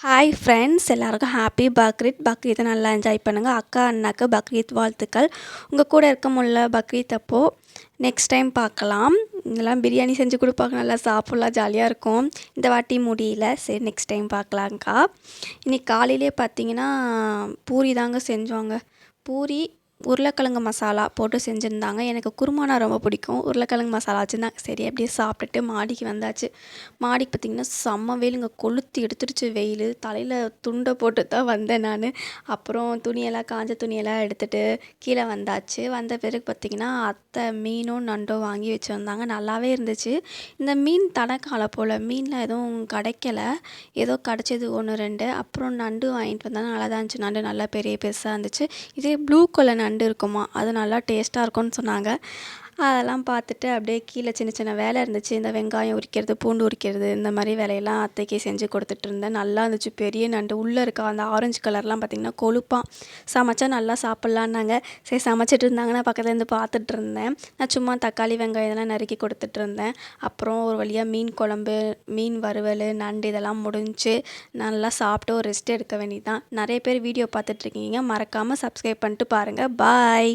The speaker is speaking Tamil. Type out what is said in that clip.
ஹாய் ஃப்ரெண்ட்ஸ், எல்லாருக்கும் ஹாப்பி பக்ரீத். பக்ரீத்தை நல்லா என்ஜாய் பண்ணுங்கள். அக்கா அண்ணாக்கு பக்ரீத் வாழ்த்துக்கள். உங்கள் கூட இருக்க முடியல பக்ரீத் அப்போது. நெக்ஸ்ட் டைம் பார்க்கலாம். இதெல்லாம் பிரியாணி செஞ்சு கொடுப்பாங்க, நல்லா சாப்பிட்லாம், ஜாலியாக இருக்கும். இந்த வாட்டி முடியல, சரி நெக்ஸ்ட் டைம் பார்க்கலாங்க்கா. இன்றைக்கி காலையிலே பார்த்தீங்கன்னா பூரி தாங்க செஞ்சோங்க. பூரி உருளைக்கிழங்கு மசாலா போட்டு செஞ்சுருந்தாங்க. எனக்கு குருமானா ரொம்ப பிடிக்கும். உருளைக்கிழங்கு மசாலா வச்சுருந்தாங்க. சரி அப்படியே சாப்பிட்டுட்டு மாடிக்கு வந்தாச்சு. மாடிக்கு பார்த்திங்கன்னா செம்ம வெயிலுங்க, கொளுத்தி எடுத்துடுச்சு வெயில். தலையில் துண்டை போட்டு தான் வந்தேன் நான். அப்புறம் துணியெல்லாம் காஞ்ச துணியெல்லாம் எடுத்துகிட்டு கீழே வந்தாச்சு. வந்த பிறகு பார்த்திங்கன்னா அத்தை மீனும் நண்டும் வாங்கி வச்சுருந்தாங்க. நல்லாவே இருந்துச்சு. இந்த மீன் தடக்காலை போல் மீனில் எதுவும் கிடைக்கல, ஏதோ கிடச்சது 1 2. அப்புறம் நண்டு வாங்கிட்டு வந்தாங்க. நல்லா தான் இருந்துச்சு. நண்டு நல்லா பெரிய பெருசாக இருந்துச்சு. இதே ப்ளூ கலர் நண்டு இருக்குமா, அது நல்லா டேஸ்ட்டாக இருக்கும்னு சொன்னாங்க. அதெல்லாம் பார்த்துட்டு அப்படியே கீழே சின்ன சின்ன வேலை இருந்துச்சு. இந்த வெங்காயம் உரிக்கிறது, பூண்டு உரிக்கிறது, இந்த மாதிரி வேலையெல்லாம் அத்தைக்கு செஞ்சு கொடுத்துட்டு இருந்தேன். நல்லா இருந்துச்சு. பெரிய நண்டு உள்ளே இருக்க அந்த ஆரஞ்சு கலர்லாம் பார்த்திங்கன்னா கொழுப்பான். சமைச்சா நல்லா சாப்பிட்லான்னாங்க. சரி சமைச்சிட்டு இருந்தாங்கன்னா பக்கத்துலேருந்து பார்த்துட்டு இருந்தேன். நான் சும்மா தக்காளி வெங்காயம் இதெல்லாம் நறுக்கி கொடுத்துட்டு இருந்தேன். அப்புறம் ஒரு வழியாக மீன் குழம்பு, மீன் வறுவல், நண்டு இதெல்லாம் முடிஞ்சு நல்லா சாப்பிட்டு ஒரு ரெஸ்ட் எடுக்க வேண்டியது தான். நிறைய பேர் வீடியோ பார்த்துட்ருக்கீங்க, மறக்காமல் சப்ஸ்கிரைப் பண்ணிட்டு பாருங்கள். பாய்.